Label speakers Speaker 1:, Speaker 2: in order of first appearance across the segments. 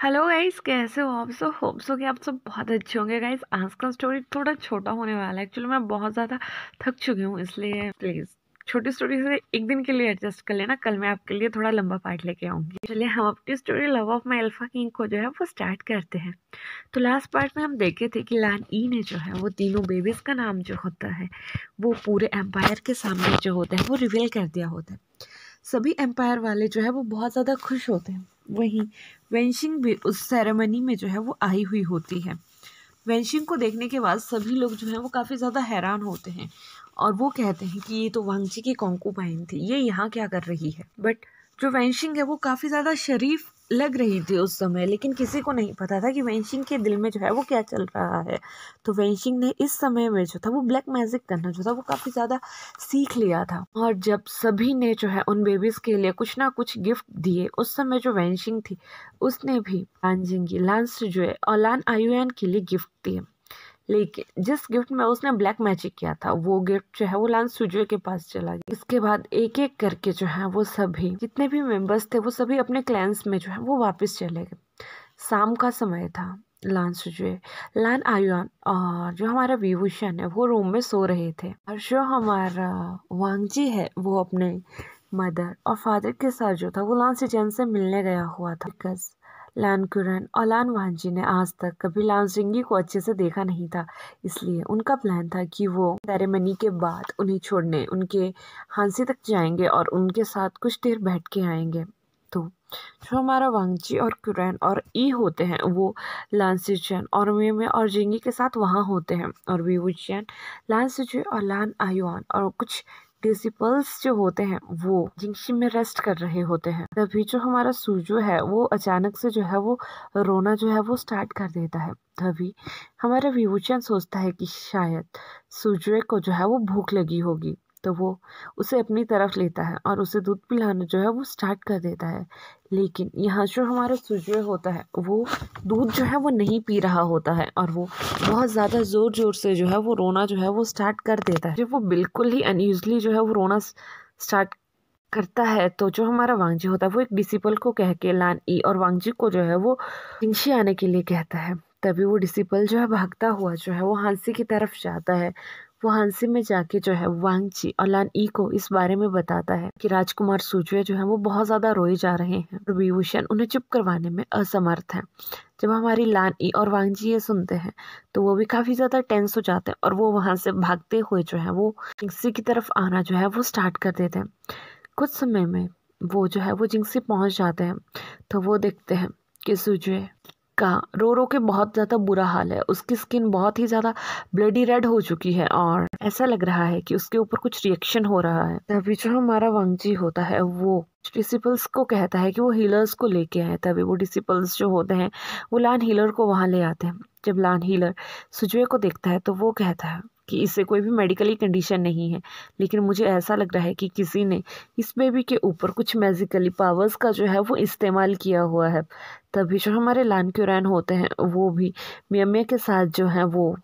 Speaker 1: Hello guys, कैसे हो आप सब? होप सो कि आप सब बहुत अच्छे होंगे। गाइस, आज का स्टोरी थोड़ा छोटा होने वाला है। एक्चुअली मैं बहुत ज़्यादा थक चुकी हूँ, इसलिए प्लीज़ छोटी स्टोरी से एक दिन के लिए एडजस्ट कर लेना। कल मैं आपके लिए थोड़ा लंबा पार्ट लेके आऊँगी। चलिए हम अपनी story love of my alpha king को जो है वो स्टार्ट करते हैं। तो लास्ट पार्ट में हम देखे थे कि लान ई ने जो है वो तीनों बेबीज़ का नाम जो होता है वो पूरे एम्पायर के सामने जो होता है वो रिवील कर दिया होता है। सभी एम्पायर वाले जो है वो बहुत ज़्यादा खुश होते हैं। वहीं वेंशिंग भी उस सेरेमनी में जो है वो आई हुई होती है। वेंशिंग को देखने के बाद सभी लोग जो है वो काफ़ी ज़्यादा हैरान होते हैं और वो कहते हैं कि ये तो वांगजी की कॉन्कुबाइन थी, ये यहाँ क्या कर रही है। बट जो वेंशिंग है वो काफ़ी ज़्यादा शरीफ लग रही थी उस समय, लेकिन किसी को नहीं पता था कि वेंशिंग के दिल में जो है वो क्या चल रहा है। तो वेंशिंग ने इस समय में जो था वो ब्लैक मैजिक करना जो था वो काफ़ी ज़्यादा सीख लिया था। और जब सभी ने जो है उन बेबीज़ के लिए कुछ ना कुछ गिफ्ट दिए, उस समय जो वेंशिंग थी उसने भी लान जिंगी, लान सुजुए और लान आयुएन के लिए गिफ्ट दिए। लेकिन जिस गिफ्ट में उसने ब्लैक मैजिक किया था वो गिफ्ट जो है वो लान सुजुए के पास चला गया। इसके बाद एक एक करके जो है वो सभी जितने भी मेंबर्स थे वो सभी अपने क्लैंस में जो है वो वापस चले गए। शाम का समय था। लान सुजुए, लान आयुआन और जो हमारा विभूषण है वो रूम में सो रहे थे और जो हमारा वांगजी है वो अपने मदर और फादर के साथ जो था वो लान सिचेन से मिलने गया हुआ था। बिकॉज लान कुरन और लान वांजी ने आज तक कभी लान जिंगी को अच्छे से देखा नहीं था, इसलिए उनका प्लान था कि वो सेरेमनी के बाद उन्हें छोड़ने उनके हांसी तक जाएंगे और उनके साथ कुछ देर बैठ के आएंगे। तो जो हमारा वांगजी और कुरैन और ई होते हैं वो लान सिचेन और मेमे और जिंगी के साथ वहाँ होते हैं और विवुचियन, लान सिचुए और लान आयुआन और कुछ डिसिपल्स जो होते हैं वो जिंगशी में रेस्ट कर रहे होते हैं। तभी जो हमारा सूजो है वो अचानक से जो है वो रोना जो है वो स्टार्ट कर देता है। तभी हमारा विवुचन सोचता है कि शायद सूजो को जो है वो भूख लगी होगी, तो वो उसे अपनी तरफ लेता है और उसे दूध पिलाना जो है वो स्टार्ट कर देता है। लेकिन यहाँ जो हमारा सूजो होता है वो दूध जो है वो नहीं पी रहा होता है और वो बहुत ज़्यादा ज़ोर ज़ोर से जो है वो रोना जो है वो स्टार्ट कर देता है। जब वो बिल्कुल ही अनयूजली जो है वो रोना स्टार्ट करता है तो जो हमारा वांगजी होता है वो एक डिसिपल को कह के लान ई और वांगजी को जो है वो जिंगशी आने के लिए कहता है। तभी वो डिसिपल जो है भागता हुआ जो है वो हांसी की तरफ जाता है। वो हांसी में जाके जो है वांगजी और लान ई को इस बारे में बताता है कि राजकुमार सूजुए जो है वो बहुत ज्यादा रोए जा रहे हैं और विभूषण उन्हें चुप करवाने में असमर्थ है। जब हमारी लान ई और वांगजी ये सुनते हैं तो वो भी काफी ज्यादा टेंस हो जाते हैं और वो वहां से भागते हुए जो है वो जिंगसी की तरफ आना जो है वो स्टार्ट कर देते हैं। कुछ समय में वो जो है वो जिंगसी पहुंच जाते हैं तो वो देखते हैं कि सुजुए का रो रो के बहुत ज़्यादा बुरा हाल है। उसकी स्किन बहुत ही ज़्यादा ब्लडी रेड हो चुकी है और ऐसा लग रहा है कि उसके ऊपर कुछ रिएक्शन हो रहा है। तभी जो हमारा वांगजी होता है वो डिसिपल्स को कहता है कि वो हीलर्स को लेके आए। तभी वो डिसिपल्स जो होते हैं वो लान हीलर को वहाँ ले आते हैं। जब लान हीलर सुजुए को देखता है तो वो कहता है कि इससे कोई भी मेडिकली कंडीशन नहीं है, लेकिन मुझे ऐसा लग रहा है कि किसी ने इस बेबी के ऊपर कुछ मैजिकली पावर्स का जो है वो इस्तेमाल किया हुआ है। तभी जो हमारे लान क्यूरैन होते हैं वो भी मियमे के साथ जो है वो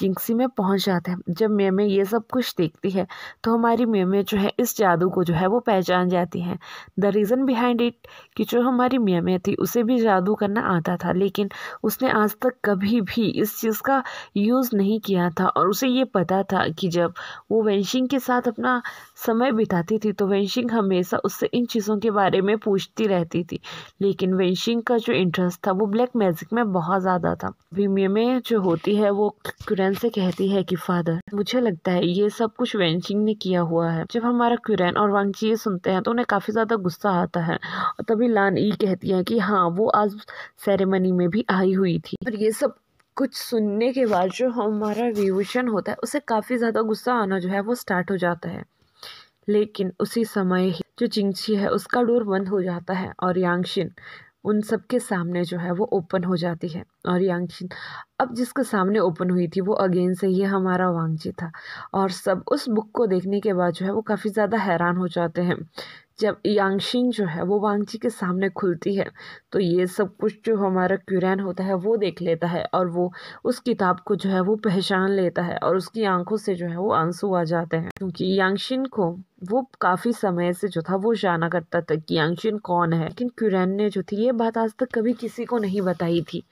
Speaker 1: जिंगसी में पहुंच जाते हैं। जब मेमे ये सब कुछ देखती है तो हमारी मेमे जो है इस जादू को जो है वो पहचान जाती है। द रीज़न बिहाइंड इट कि जो हमारी मेमे थी उसे भी जादू करना आता था, लेकिन उसने आज तक कभी भी इस चीज़ का यूज़ नहीं किया था और उसे ये पता था कि जब वो वेंशिंग के साथ अपना समय बिताती थी तो वेंशिंग हमेशा उससे इन चीज़ों के बारे में पूछती रहती थी। लेकिन वेंशिंग का जो इंटरेस्ट था वो ब्लैक मैजिक में बहुत ज़्यादा था। अभी मेमे जो होती है वो कुरैन से कहती है कि फादर मुझे लगता है ये सब कुछ वेंशिंग ने किया हुआ है। जब हमारा कुरैन और वांगजी ये सुनते हैं तो उन्हें काफी ज्यादा गुस्सा आता है और तभी लान ई कहती है कि हाँ वो आज सेरेमनी में भी आई हुई थी। और ये सब कुछ सुनने के बाद जो हमारा विभूषण होता है उसे काफी ज्यादा गुस्सा आना जो है वो स्टार्ट हो जाता है। लेकिन उसी समय ही जो जिंगशी है उसका डोर बंद हो जाता है और यांगशिन उन सबके सामने जो है वो ओपन हो जाती है। और यांगशिन अब जिसके सामने ओपन हुई थी वो अगेन से ये हमारा वांगजी था और सब उस बुक को देखने के बाद जो है वो काफ़ी ज़्यादा हैरान हो जाते हैं। जब यांगशिन जो है वो वांगजी के सामने खुलती है तो ये सब कुछ जो हमारा क्यूरैन होता है वो देख लेता है और वो उस किताब को जो है वो पहचान लेता है और उसकी आंखों से जो है वो आंसू आ जाते हैं, क्योंकि यांगशिन को वो काफ़ी समय से जो था वो जाना करता था कि यांगशिन कौन है, लेकिन क्यूरैन ने जो थी ये बात आज तक कभी किसी को नहीं बताई थी।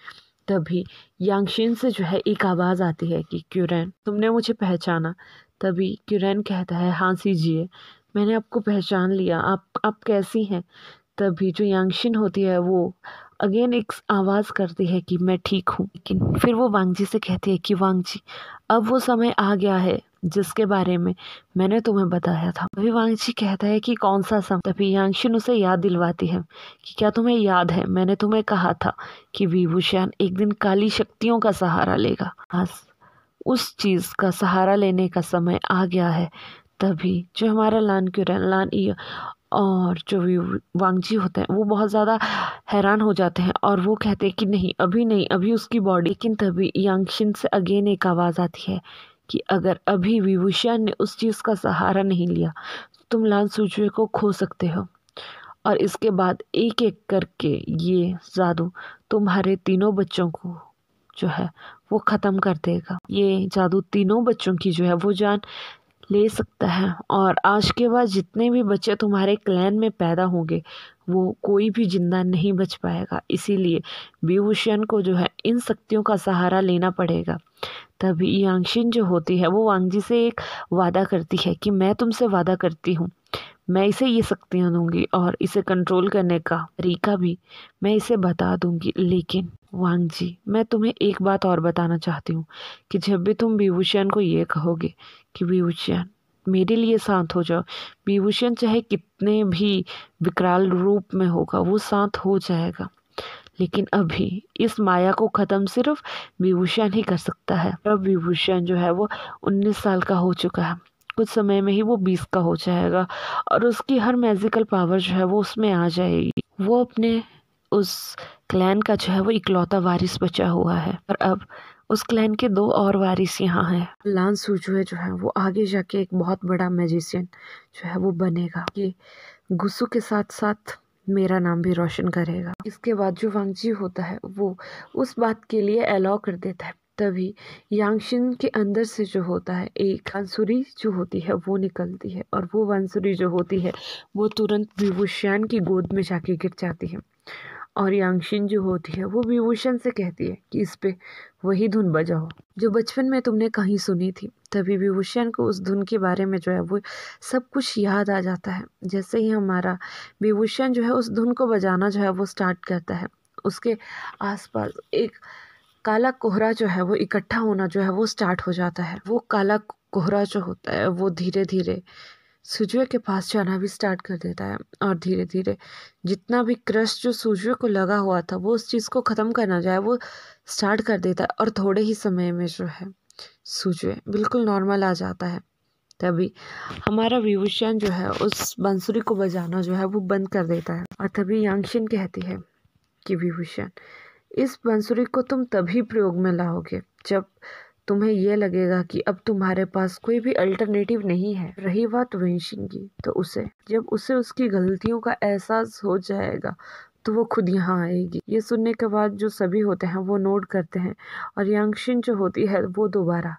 Speaker 1: तभी यांगशिन से जो है एक आवाज़ आती है कि क्यूरैन, तुमने मुझे पहचाना। तभी क्यूरैन कहता है, हाँ सीजिए, मैंने आपको पहचान लिया, आप कैसी हैं। तभी जो यांगशिन होती है वो अगेन एक आवाज़ करती है कि मैं ठीक हूँ, लेकिन फिर वो वांगजी से कहती है कि वांगजी, अब वो समय आ गया है जिसके बारे में मैंने तुम्हें बताया था। तभी वांगजी कहता है कि कौन सा समय। तभी यांगशिन उसे याद दिलवाती है कि क्या तुम्हें याद है, मैंने तुम्हें कहा था कि वी wuxian एक दिन काली शक्तियों का सहारा लेगा। बस उस चीज़ का सहारा लेने का समय आ गया है। तभी जो हमारा लान क्यूरैन, लान ई और जो भी वांगजी होते हैं वो बहुत ज़्यादा हैरान हो जाते हैं और वो कहते हैं कि नहीं, अभी उसकी बॉडी। लेकिन तभी यांगशिन से अगेन एक आवाज़ आती है कि अगर अभी वी wuxian ने उस चीज़ का सहारा नहीं लिया तो तुम लान सुजुए को खो सकते हो, और इसके बाद एक एक करके ये जादू तुम्हारे तीनों बच्चों को जो है वो ख़त्म कर देगा। ये जादू तीनों बच्चों की जो है वो जान ले सकता है, और आज के बाद जितने भी बच्चे तुम्हारे क्लैन में पैदा होंगे वो कोई भी जिंदा नहीं बच पाएगा। इसीलिए वी wuxian को जो है इन शक्तियों का सहारा लेना पड़ेगा। तभी यांगशिन जो होती है वो वांगजी से एक वादा करती है कि मैं तुमसे वादा करती हूँ, मैं इसे ये शक्तियाँ दूंगी और इसे कंट्रोल करने का तरीका भी मैं इसे बता दूंगी। लेकिन वांगजी, मैं तुम्हें एक बात और बताना चाहती हूँ कि जब भी तुम वी wuxian को ये कहोगे कि वी wuxian मेरे लिए शांत हो जाओ, वी wuxian चाहे कितने भी विकराल रूप में होगा वो शांत हो जाएगा। लेकिन अभी इस माया को ख़त्म सिर्फ वी wuxian ही कर सकता है। अब वी wuxian जो है वो 19 साल का हो चुका है, कुछ समय में ही वो 20 का हो जाएगा और उसकी हर मैजिकल पावर जो है वो उसमें आ जाएगी। वो अपने उस क्लैन का जो है वो इकलौता वारिस बचा हुआ है, और अब उस क्लैन के 2 और वारिस यहाँ हैं। लान सुजुए जो है वो आगे जाके एक बहुत बड़ा मैजिशियन जो है वो बनेगा, ये गुस्सू के साथ साथ मेरा नाम भी रोशन करेगा। इसके बाद जो वांगजी होता है वो उस बात के लिए अलाउ कर देता है। तभी यांगशिन के अंदर से जो होता है एक बांसुरी जो होती है वो निकलती है, और वो बांसुरी जो होती है वो तुरंत वी wuxian की गोद में जाके गिर जाती है, और यांगशिन जो होती है वो वी wuxian से कहती है कि इस पे वही धुन बजाओ जो बचपन में तुमने कहीं सुनी थी। तभी वी wuxian को उस धुन के बारे में जो है वो सब कुछ याद आ जाता है। जैसे ही हमारा वी wuxian जो है उस धुन को बजाना जो है वो स्टार्ट करता है, उसके आसपास एक काला कोहरा जो है वो इकट्ठा होना जो है वो स्टार्ट हो जाता है। वो काला कोहरा जो होता है वो धीरे धीरे सुजुए के पास जाना भी स्टार्ट कर देता है, और धीरे धीरे जितना भी क्रश जो सुजुए को लगा हुआ था वो उस चीज़ को ख़त्म करना जो है वो स्टार्ट कर देता है, और थोड़े ही समय में जो है सुजुए बिल्कुल नॉर्मल आ जाता है। तभी हमारा वी wuxian जो है उस बांसुरी को बजाना जो है वो बंद कर देता है, और तभी यांगशिन कहती है कि वी wuxian, इस बांसुरी को तुम तभी प्रयोग में लाओगे जब तुम्हें यह लगेगा कि अब तुम्हारे पास कोई भी अल्टरनेटिव नहीं है। रही बात वेंशिंग की, तो जब उसे उसकी गलतियों का एहसास हो जाएगा तो वो खुद यहाँ आएगी। ये सुनने के बाद जो सभी होते हैं वो नोट करते हैं, और यांगशिन जो होती है वो दोबारा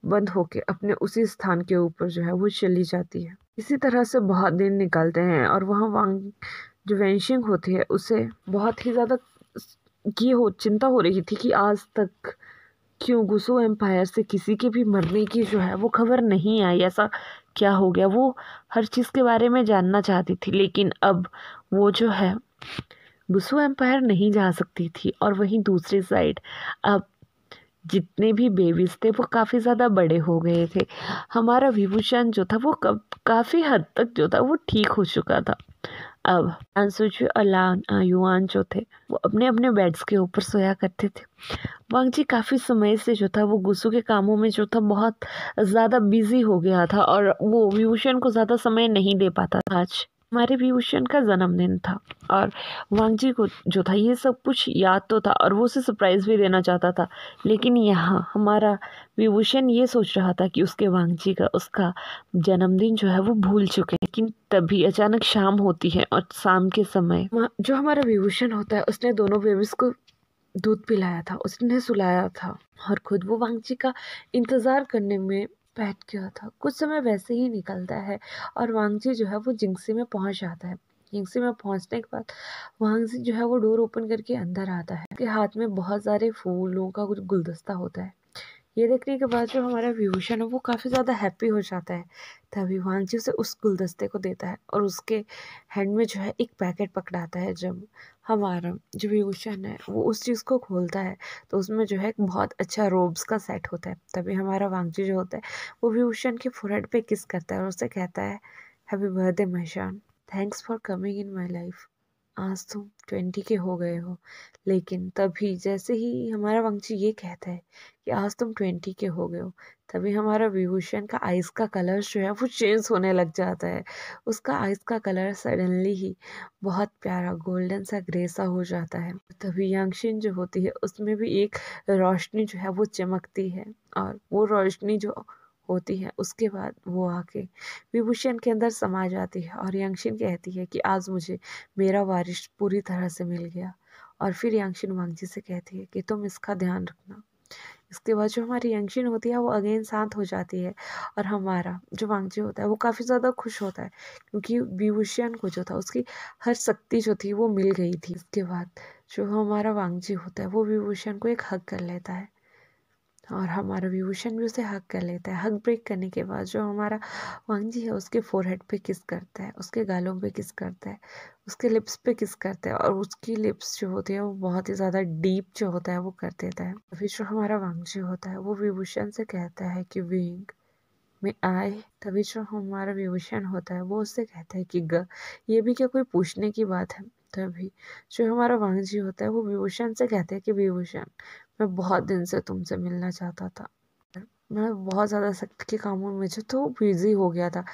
Speaker 1: बंद होके अपने उसी स्थान के ऊपर जो है वो चली जाती है। इसी तरह से बहुत दिन निकलते हैं, और वहाँ जो वेंशिंग होती है उसे बहुत ही ज़्यादा चिंता हो रही थी कि आज तक क्यों गुसू एम्पायर से किसी के भी मरने की जो है वो खबर नहीं आई, ऐसा क्या हो गया। वो हर चीज़ के बारे में जानना चाहती थी, लेकिन अब वो जो है गुसू एम्पायर नहीं जा सकती थी। और वहीं दूसरी साइड अब जितने भी बेबीज थे वो काफ़ी ज़्यादा बड़े हो गए थे। हमारा वी wuxian जो था वो काफ़ी हद तक जो था वो ठीक हो चुका था। अब लान सुजुए और लान युआन जो थे वो अपने अपने बेड्स के ऊपर सोया करते थे। वांगजी काफ़ी समय से जो था वो गुस्सू के कामों में जो था बहुत ज़्यादा बिजी हो गया था, और वो वी wuxian को ज़्यादा समय नहीं दे पाता था। आज हमारे विभूषण का जन्मदिन था और वांगजी को जो था ये सब कुछ याद तो था और वो उसे सरप्राइज भी देना चाहता था, लेकिन यहाँ हमारा विभूषण ये सोच रहा था कि उसके वांगजी का उसका जन्मदिन जो है वो भूल चुके हैं। लेकिन तभी अचानक शाम होती है और शाम के समय जो हमारा विभूषण होता है उसने दोनों बेबीज को दूध पिलाया था, उसने सुलाया था और खुद वो वांगजी का इंतजार करने में बैठ गया था। कुछ समय वैसे ही निकलता है और वांगजी जो है वो जिंगसी में पहुंच जाता है। जिंगसी में पहुंचने के बाद वांगजी जो है वो डोर ओपन करके अंदर आता है। उसके हाथ में बहुत सारे फूलों का कुछ गुलदस्ता होता है। ये देखने के बाद जो हमारा विभूषण है वो काफ़ी ज़्यादा हैप्पी हो जाता है। तभी वांगजी उसे उस गुलदस्ते को देता है और उसके हैंड में जो है एक पैकेट पकड़ाता है। जब हमारा जो विभूषण है वो उस चीज़ को खोलता है तो उसमें जो है एक बहुत अच्छा रोब्स का सेट होता है। तभी हमारा वांगजी जो होता है वो विभूषण के फोरहेड पे किस करता है और उससे कहता है, हैप्पी बर्थडे मैशान, thanks for coming in my life. आज तुम 20 के हो गए हो। लेकिन तभी जैसे ही हमारा वांगजी ये कहता है कि आज तुम 20 के हो गए हो, तभी हमारा विभूषण का आइस का कलर जो है वो चेंज होने लग जाता है। उसका आइस का कलर सडनली ही बहुत प्यारा गोल्डन सा ग्रे सा हो जाता है। तभी यांगशिन जो होती है उसमें भी एक रोशनी जो है वो चमकती है और वो रोशनी जो होती है उसके बाद वो आके विभूषण के अंदर समा जाती है और यांगशिन कहती है कि आज मुझे मेरा वारिस पूरी तरह से मिल गया। और फिर यांगशिन वांगजी से कहती है कि तुम इसका ध्यान रखना। इसके बाद जो हमारी यांगशिन होती है वो अगेन शांत हो जाती है और हमारा जो वांगजी होता है वो काफ़ी ज़्यादा खुश होता है क्योंकि विभूषण को जो था उसकी हर शक्ति जो थी वो मिल गई थी। इसके बाद जो हमारा वांगजी होता है वो विभूषण को एक हग कर लेता है और हमारा विभूषण भी उसे हग कर लेता है। हग ब्रेक करने के बाद जो हमारा वांगजी है उसके फोरहेड पे किस करता है, उसके गालों पे किस करता है, उसके लिप्स पे किस करता है और उसकी लिप्स जो होती है वो बहुत ही ज़्यादा डीप जो होता है वो कर देता है। फिर जो हमारा वांगजी होता है वो विभूषण से कहता है कि विंग में आए। तभी जो हमारा विभूषण होता है वो उससे कहता है कि ग, ये भी क्या कोई पूछने की बात है। तभी जो हमारा वांगजी होता है वो विभूषण से कहता है कि विभूषण, मैं बहुत दिन से तुमसे मिलना चाहता था, मैं बहुत ज़्यादा सख्त के कामों में जो तो बिजी हो गया था।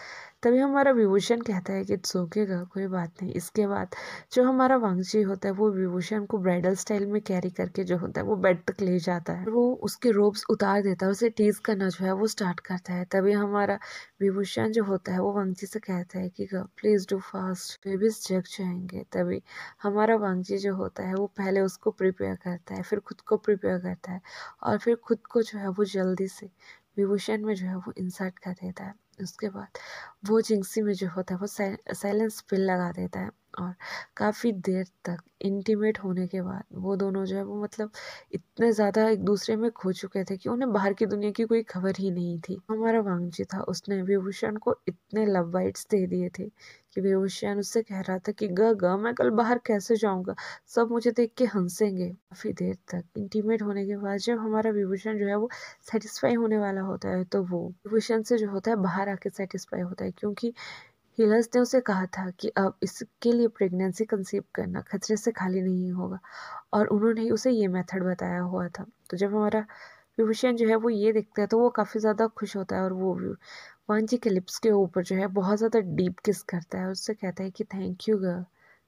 Speaker 1: तभी हमारा विभूषण कहता है कि इट्स ओके गा, कोई बात नहीं। इसके बाद जो हमारा वांगजी होता है वो विभूषण को ब्राइडल स्टाइल में कैरी करके जो होता है वो बेड तक ले जाता है। वो उसके रोब्स उतार देता है, उसे टीज करना जो है वो स्टार्ट करता है। तभी हमारा विभूषण जो होता है वो वांगजी से कहता है कि प्लीज डू फास्ट, बेबीज जग जाएंगे। तभी हमारा वांगजी जो होता है वो पहले उसको प्रिपेयर करता है, फिर खुद को प्रिपेयर करता है और फिर खुद को जो है वो जल्दी से विभूषण में जो है वो इंसर्ट कर देता है। उसके बाद वो जिंक्सी में जो होता है वो साइलेंस पिल लगा देता है और काफ़ी देर तक इंटीमेट होने के बाद वो दोनों जो है वो मतलब इतने ज़्यादा एक दूसरे में खो चुके थे कि उन्हें बाहर की दुनिया की कोई खबर ही नहीं थी। हमारा वांगजी था उसने विभूषण को इतने लव बाइट्स दे दिए थे कि विभूषण उससे कह रहा था कि ग मैं कल बाहर कैसे जाऊंगा, सब मुझे देख के हंसेंगे। काफ़ी देर तक इंटीमेट होने के बाद जब हमारा विभूषण जो है वो सेटिस्फाई होने वाला होता है तो वो विभूषण से जो होता है बाहर आके सेटिस्फाई होता है क्योंकि हीलर्स ने उसे कहा था कि अब इसके लिए प्रेगनेंसी कंसीव करना खतरे से खाली नहीं होगा और उन्होंने ही उसे ये मेथड बताया हुआ था। तो जब हमारा विभूषण जो है वो ये देखता है तो वो काफ़ी ज़्यादा खुश होता है और वो वांजी के लिप्स के ऊपर जो है बहुत ज़्यादा डीप किस करता है। उससे कहता है कि thank you girl,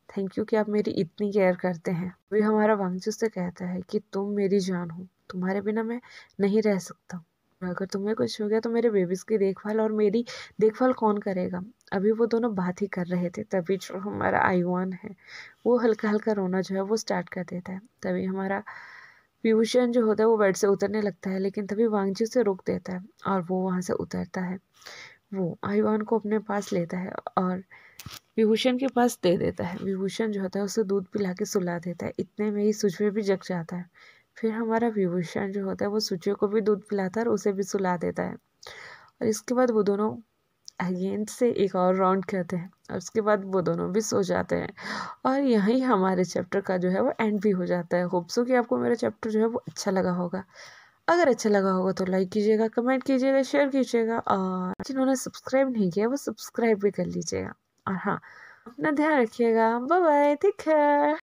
Speaker 1: thank you कि आप मेरी इतनी केयर करते हैं। वे हमारा वांजी उससे कहता है कि तुम मेरी जान हो, तुम्हारे बिना मैं नहीं रह सकता। अगर तुम्हें कुछ हो गया तो मेरे बेबीज की देखभाल और मेरी देखभाल कौन करेगा। अभी वो दोनों बात ही कर रहे थे तभी जो हमारा आईवान है वो हल्का हल्का रोना जो है वो स्टार्ट कर देता है। तभी हमारा विभूषण जो होता है वो बेड से उतरने लगता है लेकिन तभी वांगजी उसे रोक देता है और वो वहां से उतरता है। वो आईवान को अपने पास लेता है और विभूषण के पास दे देता है। विभूषण जो होता है उसे दूध पिला के सुला देता है। इतने में ही सुजवे भी जग जाता है। फिर हमारा विभूषण जो होता है वो सुजवे को भी दूध पिलाता है और उसे भी सुला देता है और इसके बाद वो दोनों अगेन से एक और राउंड करते हैं और उसके बाद वो दोनों भी सो जाते हैं और यहीं हमारे चैप्टर का जो है वो एंड भी हो जाता है। होप सो कि आपको मेरा चैप्टर जो है वो अच्छा लगा होगा। अगर अच्छा लगा होगा तो लाइक कीजिएगा, कमेंट कीजिएगा, शेयर कीजिएगा और जिन्होंने सब्सक्राइब नहीं किया वो सब्सक्राइब भी कर लीजिएगा। और हाँ, अपना ध्यान रखिएगा। Bye bye, take care.